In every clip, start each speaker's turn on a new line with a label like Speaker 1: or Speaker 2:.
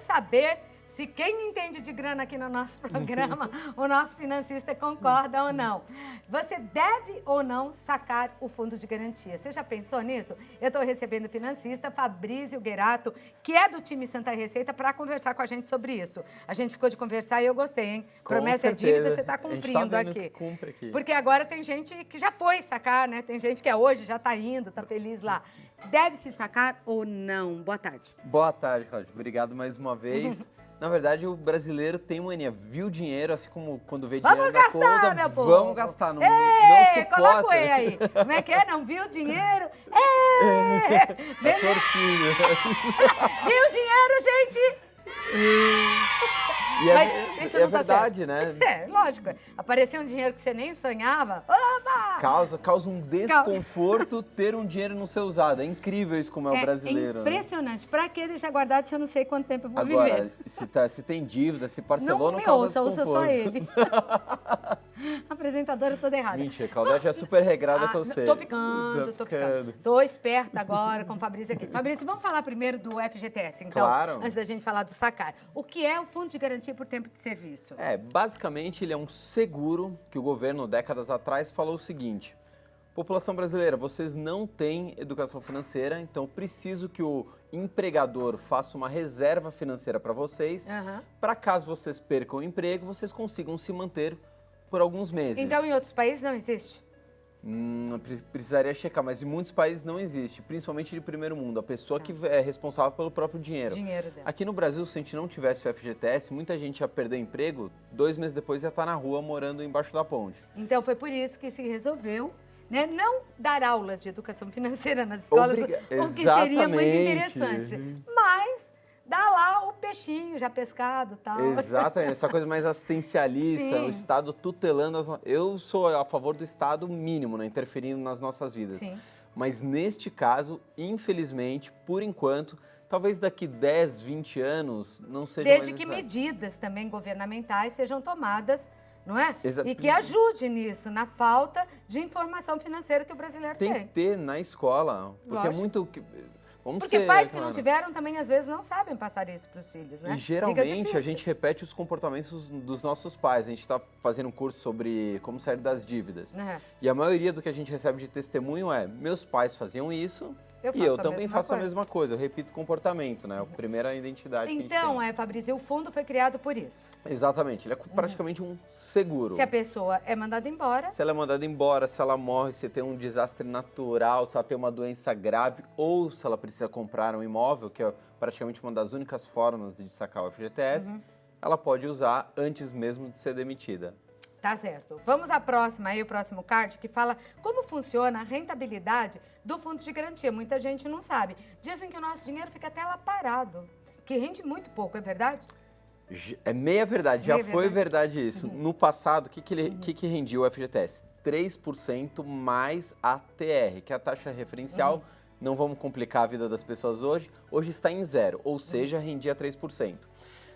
Speaker 1: saber se quem entende de grana aqui no nosso programa, o nosso financista, concorda ou não. Você deve ou não sacar o fundo de garantia? Você já pensou nisso? Eu estou recebendo o financista Fabrício Guerato, que é do time Santa Receita, para conversar com a gente sobre isso. A gente ficou de conversar e eu gostei, hein? Promessa é dívida, você está cumprindo aqui. Porque agora tem gente que já foi sacar, né? Tem gente que é hoje, já está indo, está feliz lá. Deve se sacar ou não? Boa tarde.
Speaker 2: Boa tarde, Cláudia. Obrigado mais uma vez. Na verdade, o brasileiro tem mania, viu dinheiro, assim como quando vê dinheiro na conta,
Speaker 1: meu povo.
Speaker 2: vamos gastar, não suporta.
Speaker 1: Coloca o E aí. Como é que é? Não viu dinheiro? É
Speaker 2: torcida.
Speaker 1: Viu dinheiro, gente?
Speaker 2: E
Speaker 1: Mas isso não tá
Speaker 2: verdade,
Speaker 1: certo.
Speaker 2: né?
Speaker 1: Lógico. Apareceu um dinheiro que você nem sonhava. Oba!
Speaker 2: Causa um desconforto ter um dinheiro não ser usado. É incrível isso como é o brasileiro.
Speaker 1: É impressionante. Né? Pra que deixar guardado se eu não sei quanto tempo eu vou
Speaker 2: Agora,
Speaker 1: viver?
Speaker 2: se tem dívida, se parcelou, não
Speaker 1: me
Speaker 2: causa
Speaker 1: ouça,
Speaker 2: desconforto.
Speaker 1: ouça só ele. Apresentadora toda errada.
Speaker 2: Mentira, Claudete já é super regrada que eu sei.
Speaker 1: Tô ficando. Tô esperta agora com o Fabrício aqui. Fabrício, vamos falar primeiro do FGTS, então. Claro. Antes da gente falar do sacar. O que é o Fundo de Garantia por Tempo de Serviço?
Speaker 2: Basicamente ele é um seguro que o governo, décadas atrás, falou o seguinte: população brasileira, vocês não têm educação financeira, então preciso que o empregador faça uma reserva financeira para vocês, para caso vocês percam o emprego, vocês consigam se manter por alguns meses.
Speaker 1: Então, em outros países não existe?
Speaker 2: Precisaria checar, mas em muitos países não existe, principalmente de primeiro mundo, a pessoa que é responsável pelo próprio dinheiro.
Speaker 1: Dela.
Speaker 2: Aqui no Brasil, se a gente não tivesse o FGTS, muita gente ia perder o emprego, 2 meses depois ia estar na rua morando embaixo da ponte.
Speaker 1: Então foi por isso que se resolveu, né, não dar aulas de educação financeira nas escolas, o que seria muito interessante, mas dá lá o peixinho já pescado e tal.
Speaker 2: Exatamente, essa coisa mais assistencialista,
Speaker 1: Sim.
Speaker 2: O Estado tutelando Eu sou a favor do Estado mínimo, né, interferindo nas nossas vidas.
Speaker 1: Sim.
Speaker 2: Mas neste caso, infelizmente, por enquanto, talvez daqui 10, 20 anos não seja mais
Speaker 1: Desde que medidas também governamentais sejam tomadas, não é?
Speaker 2: Exato.
Speaker 1: E que ajude nisso, na falta de informação financeira que o brasileiro tem.
Speaker 2: Tem que ter na escola, porque
Speaker 1: Lógico.
Speaker 2: é muito...
Speaker 1: Porque pais que não tiveram também, às vezes, não sabem passar isso para os filhos, né?
Speaker 2: E geralmente a gente repete os comportamentos dos nossos pais. A gente está fazendo um curso sobre como sair das dívidas. E a maioria do que a gente recebe de testemunho é: meus pais faziam isso e eu também faço a mesma coisa. Eu repito o comportamento, né? A primeira identidade que a gente tem.
Speaker 1: Então, Fabrício, o fundo foi criado por isso.
Speaker 2: Exatamente. Ele é praticamente um seguro.
Speaker 1: Se a pessoa é mandada embora...
Speaker 2: Se ela é mandada embora, se ela morre, se tem um desastre natural, se ela tem uma doença grave ou se ela precisa comprar um imóvel, que é praticamente uma das únicas formas de sacar o FGTS, ela pode usar antes mesmo de ser demitida.
Speaker 1: Tá certo. Vamos à próxima, o próximo card, que fala como funciona a rentabilidade do fundo de garantia. Muita gente não sabe. Dizem que o nosso dinheiro fica até lá parado, que rende muito pouco, é verdade?
Speaker 2: É meia verdade, já foi verdade isso. No passado, o que rendia o FGTS? 3% mais a TR, que é a taxa referencial. Não vamos complicar a vida das pessoas hoje. Hoje está em 0, ou seja, rendia 3%.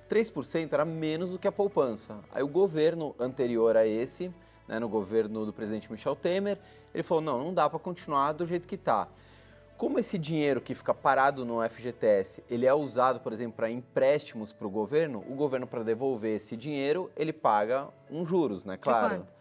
Speaker 2: 3% era menos do que a poupança. Aí o governo anterior a esse, né, no governo do presidente Michel Temer, ele falou: não dá para continuar do jeito que está. Como esse dinheiro que fica parado no FGTS, ele é usado, por exemplo, para empréstimos para o governo, para devolver esse dinheiro, ele paga juros, né? Claro.
Speaker 1: De quanto?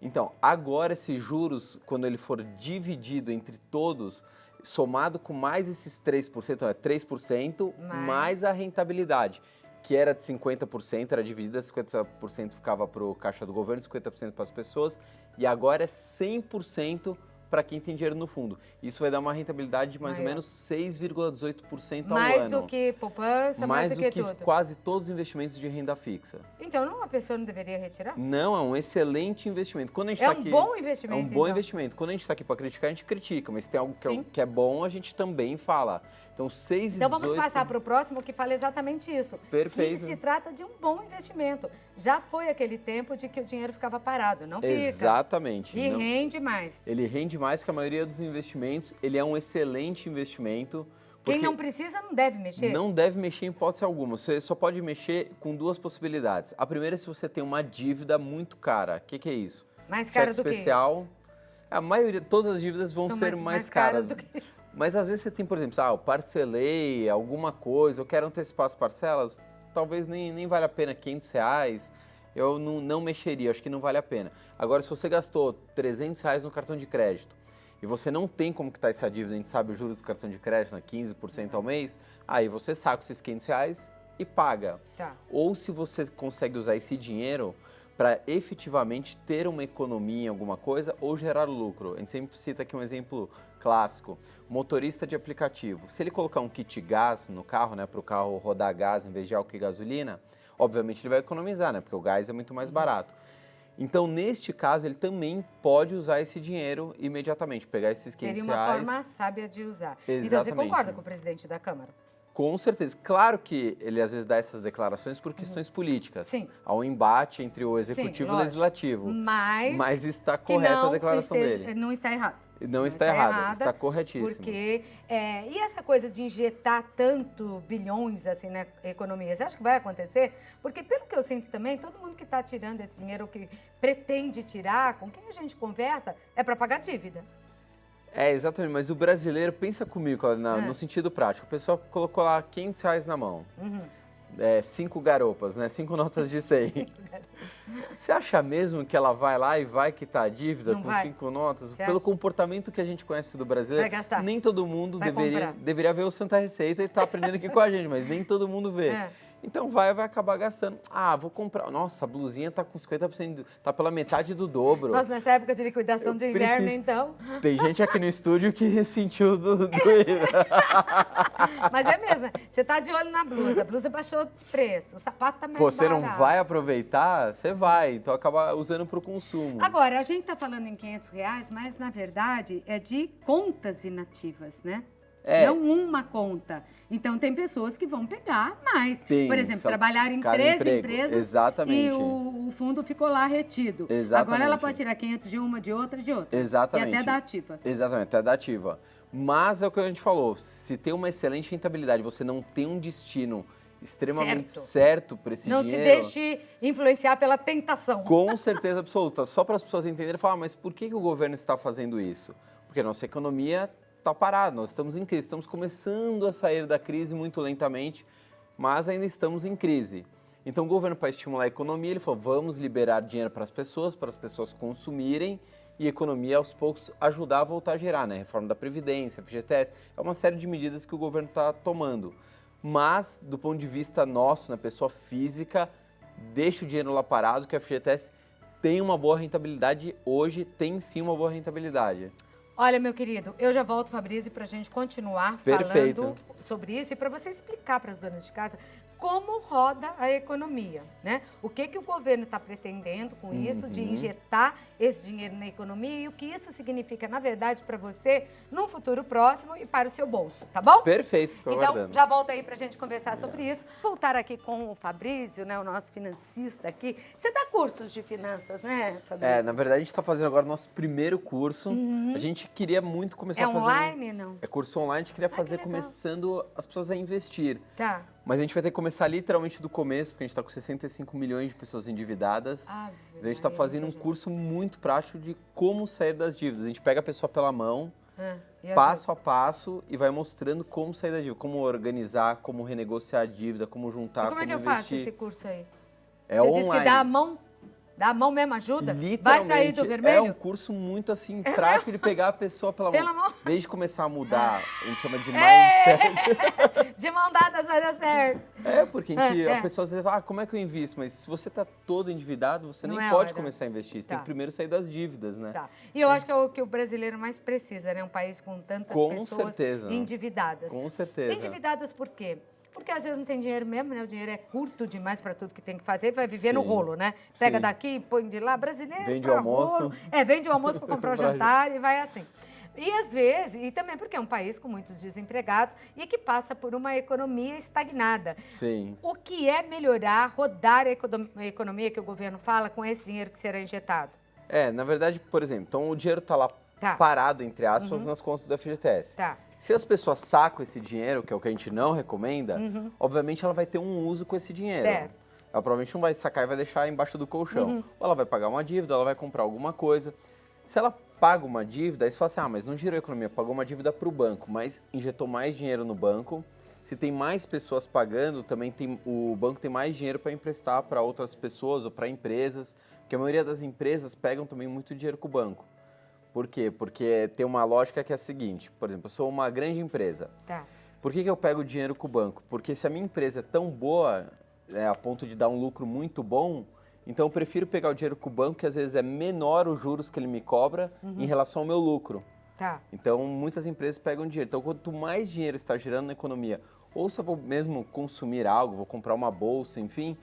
Speaker 2: Então, agora esses juros, quando ele for dividido entre todos, somado com mais esses 3%, 3% mais a rentabilidade, que era de 50%, era dividida, 50% ficava para o caixa do governo, 50% para as pessoas, e agora é 100% para quem tem dinheiro no fundo. Isso vai dar uma rentabilidade de mais ou menos 6,18% ao ano.
Speaker 1: Mais do que poupança, mais do que tudo.
Speaker 2: Quase todos os investimentos de renda fixa.
Speaker 1: Então, a pessoa não deveria retirar?
Speaker 2: Não, é um excelente investimento. Quando a gente
Speaker 1: bom investimento,
Speaker 2: É um bom investimento. Quando a gente está aqui para criticar, a gente critica, mas se tem algo que é bom, a gente também fala. Então, 6,18...
Speaker 1: Então, vamos passar para o próximo que fala exatamente isso.
Speaker 2: Perfeito.
Speaker 1: Que se trata de um bom investimento. Já foi aquele tempo de que o dinheiro ficava parado, não fica.
Speaker 2: Exatamente.
Speaker 1: E rende mais.
Speaker 2: Ele rende mais que a maioria dos investimentos. Ele é um excelente investimento.
Speaker 1: Quem não precisa não deve mexer?
Speaker 2: Não deve mexer em hipótese alguma. Você só pode mexer com 2 possibilidades. A primeira é se você tem uma dívida muito cara. O que é isso?
Speaker 1: Mais cara do que isso?
Speaker 2: A maioria, todas as dívidas vão ser mais caras
Speaker 1: do que isso.
Speaker 2: Mas às vezes você tem, por exemplo, eu parcelei alguma coisa, eu quero antecipar as parcelas, talvez nem vale a pena R$ 500, eu não mexeria, acho que não vale a pena. Agora, se você gastou R$ 300 no cartão de crédito e você não tem como quitar essa dívida, a gente sabe os juros do cartão de crédito, né, 15% ao mês, aí você saca esses R$ 500 e paga.
Speaker 1: Tá.
Speaker 2: Ou se você consegue usar esse dinheiro para efetivamente ter uma economia em alguma coisa ou gerar lucro. A gente sempre cita aqui um exemplo clássico, motorista de aplicativo. Se ele colocar um kit gás no carro, né, para o carro rodar gás em vez de álcool e gasolina, obviamente ele vai economizar, né, porque o gás é muito mais barato. Então, neste caso, ele também pode usar esse dinheiro imediatamente, pegar esses R$ 500.
Speaker 1: Seria uma forma sábia de usar.
Speaker 2: Exatamente.
Speaker 1: Então, você concorda com o presidente da Câmara?
Speaker 2: Com certeza. Claro que ele às vezes dá essas declarações por questões políticas.
Speaker 1: Sim.
Speaker 2: Há um embate entre o executivo e o legislativo.
Speaker 1: Mas
Speaker 2: está correta a declaração dele.
Speaker 1: Não está errado.
Speaker 2: Não está errada, está corretíssimo.
Speaker 1: Porque, e essa coisa de injetar tanto bilhões assim na economia, você acha que vai acontecer? Porque pelo que eu sinto também, todo mundo que está tirando esse dinheiro, ou que pretende tirar, com quem a gente conversa, é para pagar dívida.
Speaker 2: É, exatamente, mas o brasileiro, pensa comigo, no sentido prático, o pessoal colocou lá R$ 500 na mão, 5 garopas, né, 5 notas de 100. Você acha mesmo que ela vai lá e vai quitar a dívida com 5 notas?
Speaker 1: Você
Speaker 2: Pelo
Speaker 1: acha?
Speaker 2: comportamento que a gente conhece do brasileiro,
Speaker 1: Vai gastar.
Speaker 2: nem todo mundo
Speaker 1: Vai
Speaker 2: deveria ver o Santa Receita e tá aprendendo aqui com a gente, mas nem todo mundo vê. Então vai acabar gastando. Vou comprar. Nossa, a blusinha tá com 50%, tá pela metade do dobro.
Speaker 1: Nossa, nessa época de liquidação de inverno, então.
Speaker 2: Tem gente aqui no estúdio que sentiu doído.
Speaker 1: Mas é mesmo, você tá de olho na blusa, a blusa baixou de preço, o sapato tá mais
Speaker 2: Você não
Speaker 1: barato.
Speaker 2: vai aproveitar? Você vai, então acaba usando para o consumo.
Speaker 1: Agora, a gente tá falando em R$ 500, mas na verdade é de contas inativas, né? Não uma conta. Então, tem pessoas que vão pegar mais. Por exemplo, trabalhar em 3 empresas.
Speaker 2: Exatamente.
Speaker 1: E o fundo ficou lá retido.
Speaker 2: Exatamente.
Speaker 1: Agora ela pode tirar 500 de uma, de outra, de outra.
Speaker 2: Exatamente.
Speaker 1: E até da ativa.
Speaker 2: Exatamente, até da ativa. Mas é o que a gente falou, se tem uma excelente rentabilidade, você não tem um destino extremamente certo para esse dinheiro...
Speaker 1: Não se deixe influenciar pela tentação.
Speaker 2: Com certeza absoluta. Só para as pessoas entenderem, falar, mas por que o governo está fazendo isso? Porque a nossa economia está parada, nós estamos em crise, estamos começando a sair da crise muito lentamente, mas ainda estamos em crise. Então o governo, para estimular a economia, ele falou, vamos liberar dinheiro para as pessoas consumirem e a economia aos poucos ajudar a voltar a gerar, né? Reforma da Previdência, FGTS, é uma série de medidas que o governo está tomando. Mas, do ponto de vista nosso, na pessoa física, deixa o dinheiro lá parado, que a FGTS tem uma boa rentabilidade hoje, tem sim uma boa rentabilidade.
Speaker 1: Olha, meu querido, eu já volto, Fabrício, para a gente continuar falando sobre isso e para você explicar para as donas de casa como roda a economia, né? O que o governo está pretendendo com isso, de injetar esse dinheiro na economia e o que isso significa, na verdade, para você num futuro próximo e para o seu bolso, tá bom?
Speaker 2: Perfeito, fico
Speaker 1: então,
Speaker 2: aguardando.
Speaker 1: já volta aí para a gente conversar sobre isso. Voltar aqui com o Fabrício, né, o nosso financista aqui. Você dá cursos de finanças, né, Fabrício?
Speaker 2: Na verdade, a gente está fazendo agora o nosso primeiro curso. A gente queria muito começar a fazer...
Speaker 1: É online, não?
Speaker 2: É curso online, a gente queria fazer começando as pessoas a investir.
Speaker 1: Tá.
Speaker 2: Mas a gente vai ter que começar literalmente do começo, porque a gente está com 65 milhões de pessoas endividadas. Então a gente está fazendo um curso muito prático de como sair das dívidas. A gente pega a pessoa pela mão, passo a passo, e vai mostrando como sair da dívida, como organizar, como renegociar a dívida, como juntar,
Speaker 1: como
Speaker 2: investir.
Speaker 1: É que eu faço esse curso aí?
Speaker 2: É
Speaker 1: Você
Speaker 2: online.
Speaker 1: disse que dá a mão mesmo ajuda? Vai sair do vermelho?
Speaker 2: É um curso muito assim, prático de pegar a pessoa pela mão. Desde começar a mudar, a gente chama de mindset.
Speaker 1: De mão dadas vai dar certo.
Speaker 2: Porque a pessoa às vezes fala, como é que eu invisto? Mas se você está todo endividado, você nem pode começar a investir. Você tem que primeiro sair das dívidas, né?
Speaker 1: E eu acho que é o que o brasileiro mais precisa, né? Um país com tantas pessoas endividadas.
Speaker 2: Com certeza.
Speaker 1: Endividadas por quê? Porque às vezes não tem dinheiro mesmo, né? O dinheiro é curto demais para tudo que tem que fazer, vai viver no rolo, né? Pega daqui, põe de lá, brasileiro.
Speaker 2: Vende o almoço.
Speaker 1: Vende o almoço para comprar o jantar e vai assim. E às vezes, e também porque é um país com muitos desempregados e que passa por uma economia estagnada.
Speaker 2: Sim.
Speaker 1: O que é melhorar, rodar a economia que o governo fala com esse dinheiro que será injetado?
Speaker 2: Na verdade, por exemplo, então o dinheiro está lá parado, entre aspas, nas contas do FGTS. Se as pessoas sacam esse dinheiro, que é o que a gente não recomenda, obviamente ela vai ter um uso com esse dinheiro.
Speaker 1: Certo.
Speaker 2: Ela provavelmente não vai sacar e vai deixar embaixo do colchão. Ou ela vai pagar uma dívida, ela vai comprar alguma coisa. Se ela paga uma dívida, aí você fala assim, mas não gerou economia, pagou uma dívida para o banco, mas injetou mais dinheiro no banco. Se tem mais pessoas pagando, também o banco tem mais dinheiro para emprestar para outras pessoas ou para empresas, porque a maioria das empresas pegam também muito dinheiro com o banco. Por quê? Porque tem uma lógica que é a seguinte, por exemplo, eu sou uma grande empresa.
Speaker 1: Tá.
Speaker 2: Por que eu pego dinheiro com o banco? Porque se a minha empresa é tão boa, a ponto de dar um lucro muito bom, então eu prefiro pegar o dinheiro com o banco, que às vezes é menor os juros que ele me cobra em relação ao meu lucro.
Speaker 1: Tá.
Speaker 2: Então, muitas empresas pegam dinheiro. Então, quanto mais dinheiro está gerando na economia, ou se eu vou mesmo consumir algo, vou comprar uma bolsa, enfim,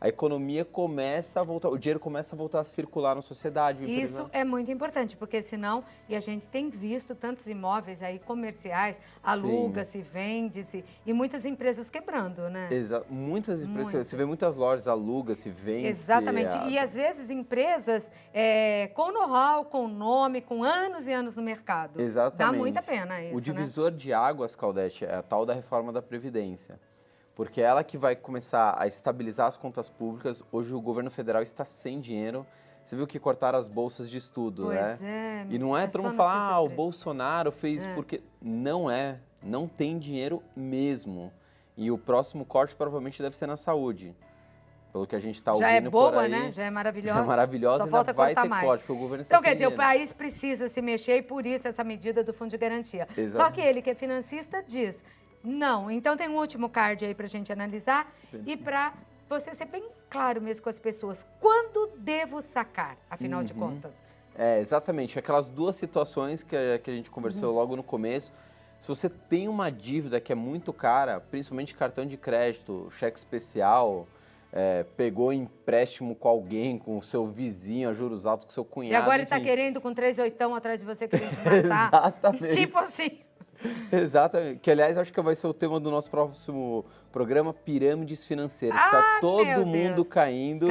Speaker 2: a economia começa a voltar, o dinheiro começa a voltar a circular na sociedade.
Speaker 1: Isso é muito importante, porque senão, e a gente tem visto tantos imóveis aí comerciais, aluga-se, vende-se, e muitas empresas quebrando, né?
Speaker 2: Muitas empresas, você vê muitas lojas, aluga-se, vende-se.
Speaker 1: Exatamente, e às vezes empresas com know-how, com nome, com anos e anos no mercado.
Speaker 2: Exatamente.
Speaker 1: Dá muita pena isso,
Speaker 2: O divisor de águas, Claudete, é a tal da reforma da Previdência. Porque é ela que vai começar a estabilizar as contas públicas. Hoje o governo federal está sem dinheiro. Você viu que cortaram as bolsas de estudo, né?
Speaker 1: Pois é.
Speaker 2: E não é todo mundo falar, o Bolsonaro fez porque... Não tem dinheiro mesmo. E o próximo corte provavelmente deve ser na saúde. Pelo que a gente está ouvindo
Speaker 1: já é boa,
Speaker 2: por aí,
Speaker 1: né? Já é maravilhosa.
Speaker 2: Já é maravilhosa,
Speaker 1: Só falta
Speaker 2: vai
Speaker 1: cortar
Speaker 2: ter
Speaker 1: mais.
Speaker 2: corte, porque o governo está
Speaker 1: Então,
Speaker 2: sem
Speaker 1: quer dizer, o
Speaker 2: dinheiro.
Speaker 1: país precisa se mexer e por isso essa medida do Fundo de Garantia.
Speaker 2: Exato.
Speaker 1: Só que ele, que é financista, diz... Não, então tem um último card aí pra gente analisar e pra você ser bem claro mesmo com as pessoas. Quando devo sacar, afinal de contas?
Speaker 2: Exatamente. Aquelas duas situações que a gente conversou logo no começo. Se você tem uma dívida que é muito cara, principalmente cartão de crédito, cheque especial, pegou empréstimo com alguém, com o seu vizinho, a juros altos, com o seu cunhado.
Speaker 1: E agora ele
Speaker 2: enfim.
Speaker 1: tá querendo com 3 oitão atrás de você querendo te matar.
Speaker 2: Exatamente.
Speaker 1: Tipo assim.
Speaker 2: Exatamente. Que, aliás, acho que vai ser o tema do nosso próximo programa, pirâmides financeiras. Tá todo mundo caindo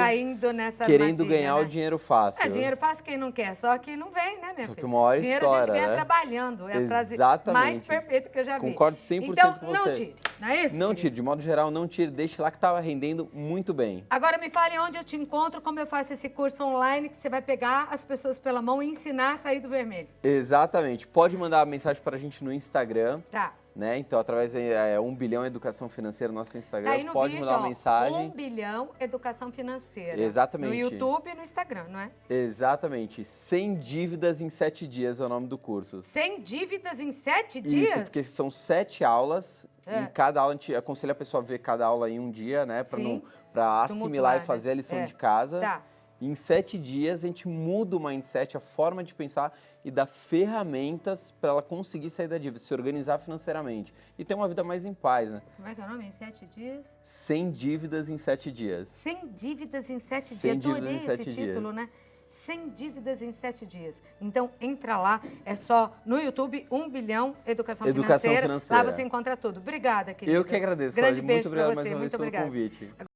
Speaker 1: nessa
Speaker 2: querendo
Speaker 1: armadilha,
Speaker 2: ganhar
Speaker 1: né?
Speaker 2: o dinheiro fácil.
Speaker 1: Dinheiro fácil quem não quer, só que não vem, né, minha filha?
Speaker 2: Só que uma hora
Speaker 1: dinheiro
Speaker 2: estoura,
Speaker 1: a gente ganha
Speaker 2: né?
Speaker 1: trabalhando. É a frase
Speaker 2: Exatamente.
Speaker 1: mais perfeita que eu já vi.
Speaker 2: Concordo 100%
Speaker 1: então,
Speaker 2: com você.
Speaker 1: não tire, não é isso?
Speaker 2: Não
Speaker 1: querido?
Speaker 2: tire, de modo geral, não tire. Deixe lá que estava rendendo muito bem.
Speaker 1: Agora me fale onde eu te encontro, como eu faço esse curso online que você vai pegar as pessoas pela mão e ensinar a sair do vermelho.
Speaker 2: Exatamente. Pode mandar mensagem para a gente no Instagram.
Speaker 1: Tá.
Speaker 2: Né? Então, através de 1 bilhão Educação Financeira no nosso Instagram,
Speaker 1: Tá aí no
Speaker 2: pode
Speaker 1: vídeo,
Speaker 2: mandar uma mensagem.
Speaker 1: 1 bilhão Educação Financeira.
Speaker 2: Exatamente.
Speaker 1: No YouTube e no Instagram, não é?
Speaker 2: Exatamente. 100 dívidas em 7 dias é o nome do curso.
Speaker 1: 100 dívidas em 7 dias?
Speaker 2: Isso, porque são 7 aulas. Em cada aula, a gente aconselha a pessoa a ver cada aula em um dia, né? Para assimilar e fazer a lição de casa.
Speaker 1: Tá.
Speaker 2: Em 7 dias, a gente muda o mindset, a forma de pensar e dá ferramentas para ela conseguir sair da dívida, se organizar financeiramente e ter uma vida mais em paz, né?
Speaker 1: Como é que é o nome? Em 7 dias?
Speaker 2: 100 dívidas em 7 dias.
Speaker 1: 100 dívidas em 7 dias.
Speaker 2: 100 dívidas
Speaker 1: Adorei
Speaker 2: em 7
Speaker 1: esse
Speaker 2: dias.
Speaker 1: título, né? 100 dívidas em 7 dias. Então, entra lá, é só no YouTube, 1 bilhão Educação Financeira. Lá você encontra tudo. Obrigada, querida.
Speaker 2: Eu que agradeço,
Speaker 1: Grande
Speaker 2: Cláudia.
Speaker 1: beijo
Speaker 2: Muito obrigado
Speaker 1: pra você.
Speaker 2: mais uma vez
Speaker 1: Muito
Speaker 2: pelo
Speaker 1: obrigada.
Speaker 2: convite.